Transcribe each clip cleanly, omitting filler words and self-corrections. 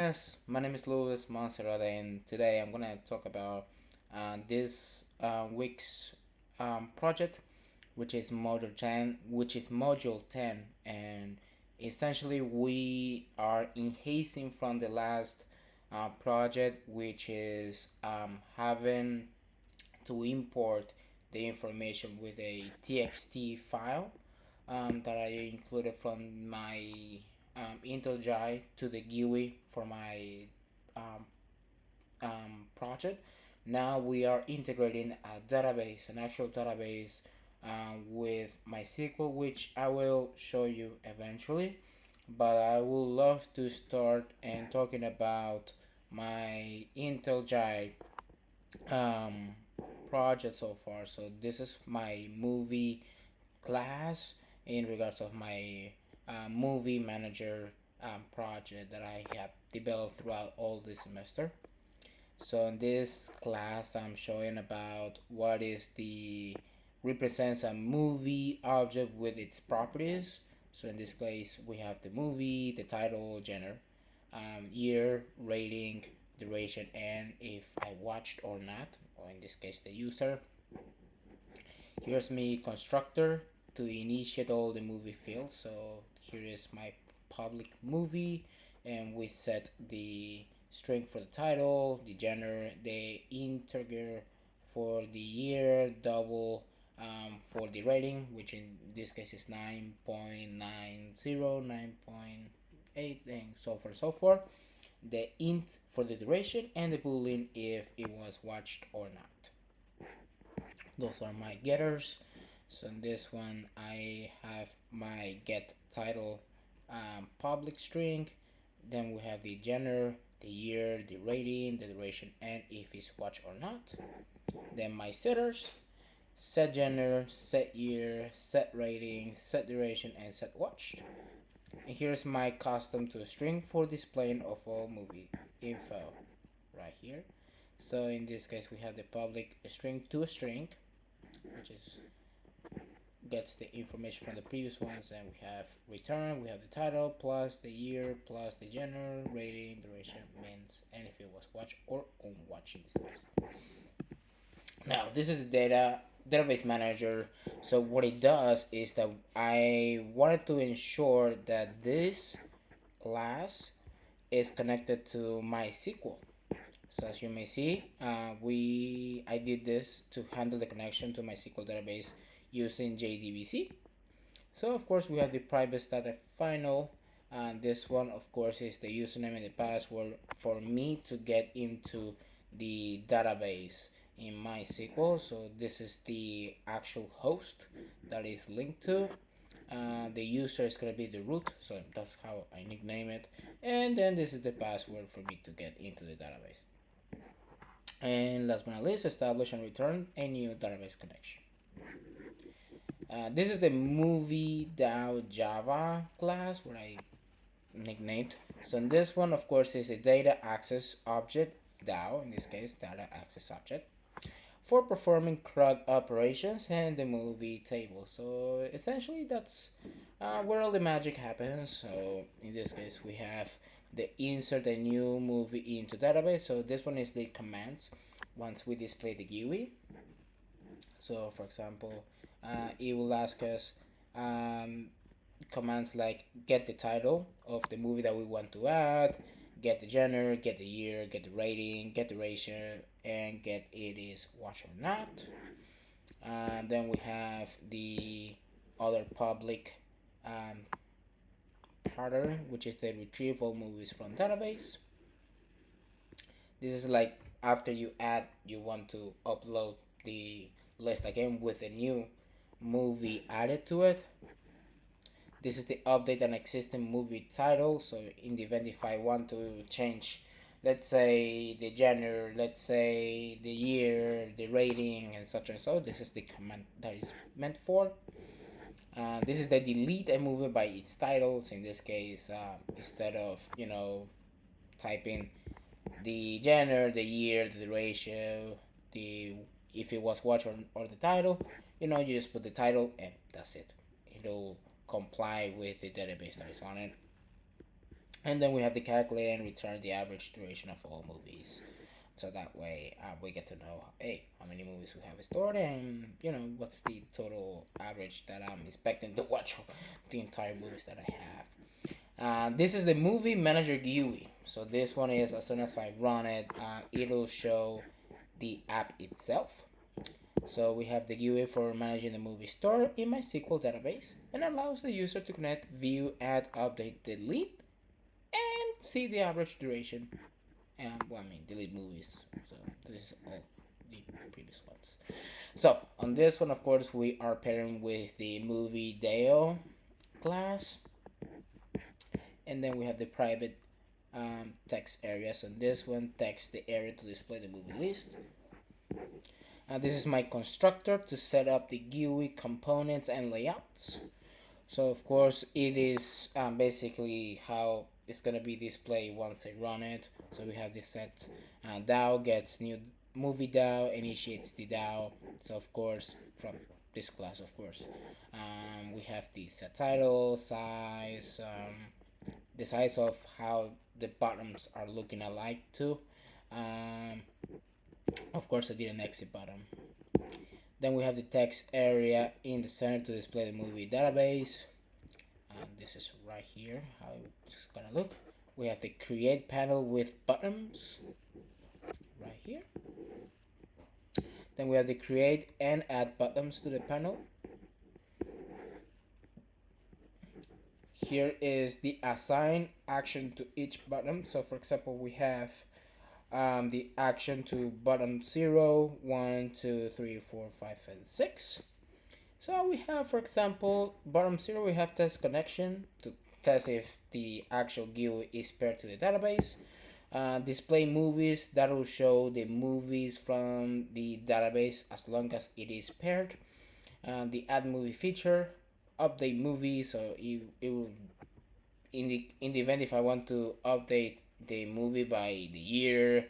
guys, my name is Luis Monserrate, and today I'm gonna talk about this week's project, which is Module 10, and essentially we are enhancing from the last project, which is having to import the information with a TXT file that I included from my IntelliJ to the GUI for my um, project. Now we are integrating a database, an actual database with MySQL, which I will show you eventually. But I would love to start and talking about my IntelliJ um, project so far. So this is my movie class in regards of my movie manager project that I have developed throughout all this semester. So in this class, I'm showing about what is the represents a movie object with its properties. So in this case, we have the movie, the title, genre, year, rating, duration, and if I watched or not, or in this case, the user. Here's my constructor to initiate all the movie fields. So here is my public movie, and we set the string for the title, the genre, the integer for the year, double for the rating, which in this case is 9.90, 9.8, and so forth, so forth. The int for the duration, and the boolean if it was watched or not. Those are my getters. So in this one I have my get title public string. Then we have the genre, the year, the rating, the duration, and if it's watched or not. Then my setters: set genre, set year, set rating, set duration, and set watched. And here's my custom to string for displaying of all movie info right here. So in this case we have the public string to a string, which is gets the information from the previous ones, and we have return, we have the title plus the year plus the genre, rating, duration, means, and if it was watched or unwatched in this case. Now this is the database manager. So what it does is that I wanted to ensure that this class is connected to MySQL. So as you may see, I did this to handle the connection to MySQL database using JDBC. So of course we have the private static final, and this one of course is the username and the password for me to get into the database in MySQL. So this is the actual host that is linked to. The user is going to be the root, so that's how I nickname it. And then this is the password for me to get into the database. And last but not least, establish and return a new database connection. This is the movie DAO Java class, where I nicknamed. So in this one, of course, is a data access object, DAO, in this case, data access object, for performing CRUD operations and the movie table. So essentially, that's where all the magic happens. So in this case, we have the insert a new movie into database. So this one is the commands once we display the GUI. So for example, it will ask us commands like get the title of the movie that we want to add, get the genre, get the year, get the rating, get the ratio, and get it is watch or not. Then we have the other public um, pattern, which is the retrieve all movies from database. This is like after you add, you want to upload the list again with a new movie added to it. This is the update an existing movie title. So in the event if I want to change, let's say the genre, let's say the year, the rating, and such and so, this is the command that is meant for. This is the delete a movie by its title. So in this case, instead of typing the genre, the year, the ratio, the if it was watched or the title, you just put the title and that's it. It'll comply with the database that is on it. And then we have the calculate and return the average duration of all movies. So that way we get to know, hey, how many movies we have stored, and what's the total average that I'm expecting to watch the entire movies that I have. This is the movie manager GUI. So this one is, as soon as I run it, it'll show the app itself. So we have the GUI for managing the movie store in MySQL database, and allows the user to connect, view, add, update, delete, and see the average duration. And well, I mean, delete movies. So this is all the previous ones. So on this one, of course, we are pairing with the movie Dale class, and then we have the private text area. So this one, text the area to display the movie list. This is my constructor to set up the GUI components and layouts. So of course it is basically how it's gonna be displayed once I run it. So we have this set. DAO gets new movie DAO, initiates the DAO. So of course from this class, of course, we have the set title, size, the size of how the buttons are looking alike too. Um, of course, I did an exit button. Then we have the text area in the center to display the movie database. This is right here how it's gonna look. We have the create panel with buttons right here. Then we have the create and add buttons to the panel. Here is the assign action to each button. So for example, we have the action to button 0, 1, 2, 3, 4, 5, and 6. So we have, for example, bottom 0, we have test connection to test if the actual GUI is paired to the database. Display movies, that will show the movies from the database as long as it is paired. The add movie feature, update movies, so it will, in the event if I want to update the movie by the year,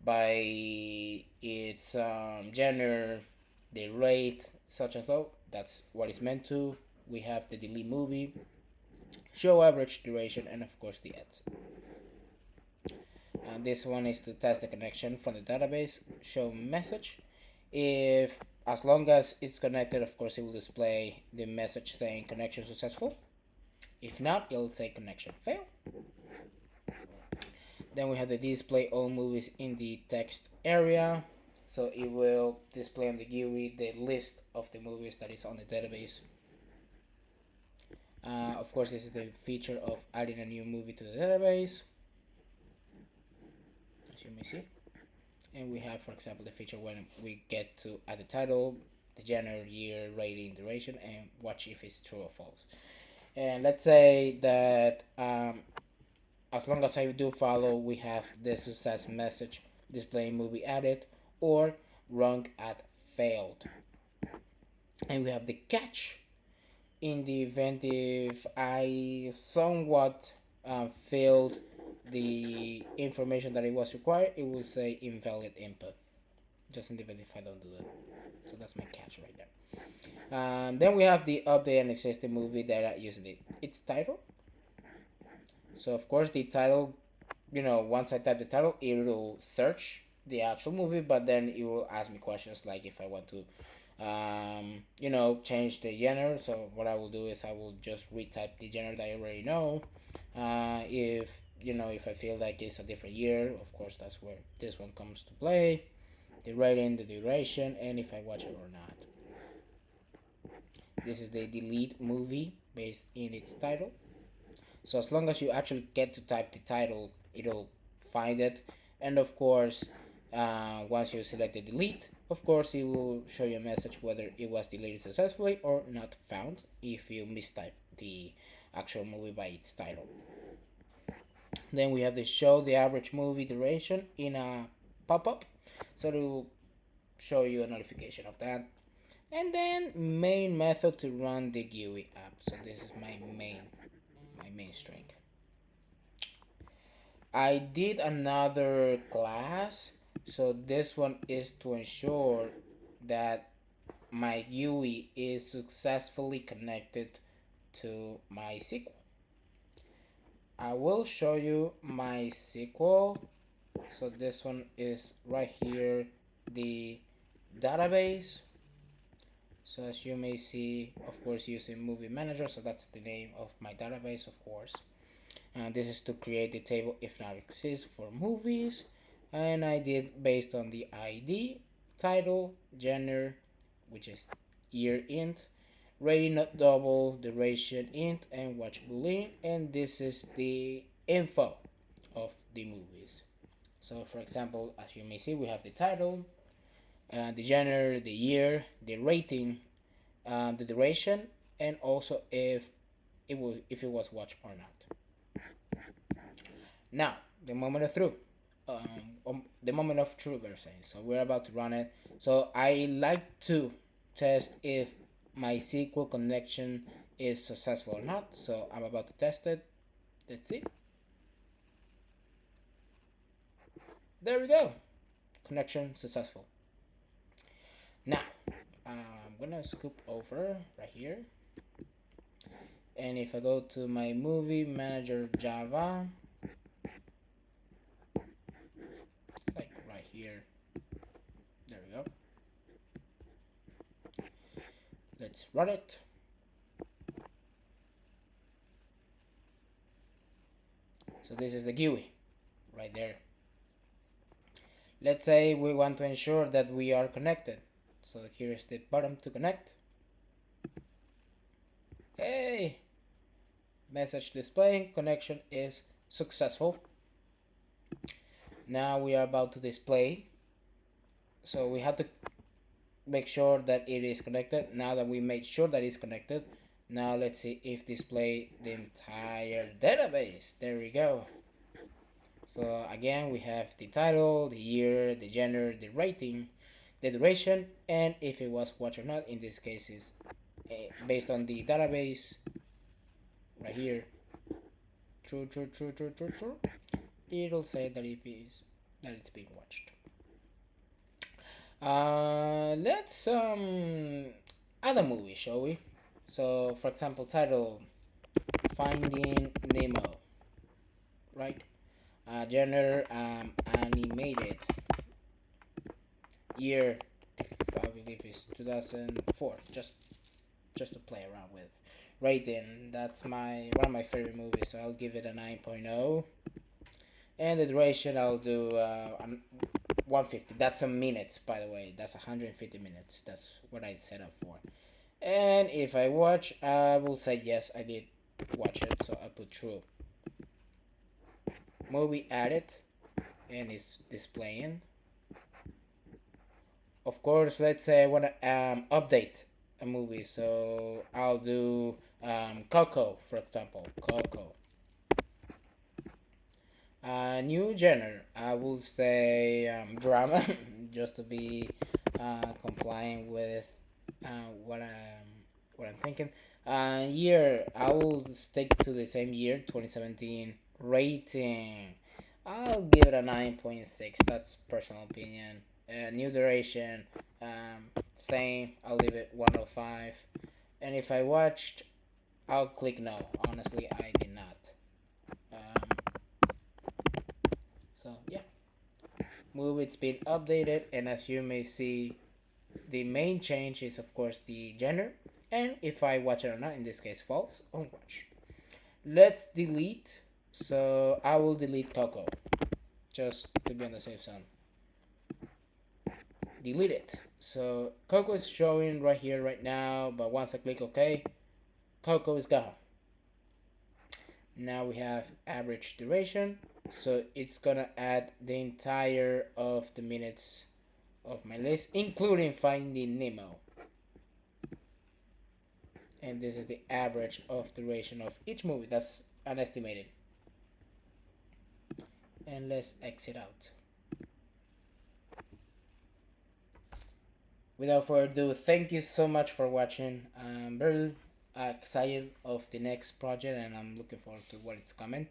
by its genre, the rate, such and so. That's what it's meant to. We have the delete movie, show average duration, and of course the ads. This one is to test the connection from the database, show message. If as long as it's connected, of course it will display the message saying connection successful. If not, it'll say connection failed. Then we have the display all movies in the text area. So it will display on the GUI the list of the movies that is on the database. Of course, this is the feature of adding a new movie to the database, as you may see. And we have, for example, the feature when we get to add the title, the genre, year, rating, duration, and watch if it's true or false. And let's say that as long as I do follow, we have the success message displaying movie added or wrong at failed. And we have the catch in the event if I somewhat failed the information that it was required, it will say invalid input. Just in the event if I don't do that. So that's my catch right there. Then we have the update and existing movie data using its title. So of course the title, once I type the title, it will search the actual movie, but then it will ask me questions like if I want to change the genre. So what I will do is I will just retype the genre that I already know. If I feel like it's a different year, of course that's where this one comes to play. The rating, the duration, and if I watch it or not. This is the delete movie based in its title. So as long as you actually get to type the title, it'll find it. And of course, once you select the delete, of course it will show you a message whether it was deleted successfully or not found if you mistype the actual movie by its title. Then we have the show the average movie duration in a pop-up, so it will show you a notification of that. And then main method to run the GUI app. So this is my main string. I did another class, so this one is to ensure that my GUI is successfully connected to MySQL. I will show you my sequel. So this one is right here, the database. So as you may see, of course, using Movie Manager. So that's the name of my database, of course. And this is to create the table if not exists for movies. And I did based on the ID, title, genre, which is year int, rating not double, duration int, and watch boolean. And this is the info of the movies. So for example, as you may see, we have the title, the genre, the year, the rating, the duration, and also if it was watched or not. Now, the moment of truth. The moment of truth, we're saying. So we're about to run it. So I like to test if my SQL connection is successful or not. So I'm about to test it. Let's see. There we go. Connection successful. Now, I'm gonna scoop over right here. And if I go to my movie manager Java, like right here, there we go. Let's run it. So this is the GUI right there. Let's say we want to ensure that we are connected. So here's the button to connect. Hey, message displaying, connection is successful. Now we are about to display. So we have to make sure that it is connected. Now that we made sure that it's connected, now let's see if display the entire database. There we go. So again, we have the title, the year, the genre, the rating, the duration, and if it was watched or not. In this case, is based on the database right here. True. It'll say that it's being watched. Let's add a movie, shall we? So, for example, title Finding Nemo, right? Genre animated. Year, I believe is 2004. Just to play around with. Rating, that's one of my favorite movies, so I'll give it a 9.0. And the duration, I'll do 150. That's a minutes, by the way. That's 150 minutes. That's what I set up for. And if I watch, I will say yes, I did watch it, so I put true. Movie added, and it's displaying. Of course, let's say I want to update a movie, so I'll do Coco, for example. Coco. New genre, I will say drama, just to be compliant with what I'm thinking. Year, I will stick to the same year, 2017. Rating, I'll give it a 9.6. That's personal opinion. New duration, same. I'll leave it 105. And if I watched, I'll click no. Honestly, I did not. So yeah, move it's been updated, and as you may see, the main change is of course the gender, and if I watch it or not, in this case false, on watch. Let's delete. So I will delete Coco, just to be on the safe zone. Delete it. So Coco is showing right here right now, but once I click OK, Coco is gone. Now we have average duration, so it's gonna add the entire of the minutes of my list, including Finding Nemo. And this is the average of duration of each movie. That's an estimated. And let's exit out. Without further ado, thank you so much for watching. I'm very excited of the next project, and I'm looking forward to what it's coming.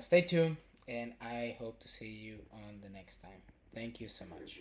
Stay tuned, and I hope to see you on the next time. Thank you so much.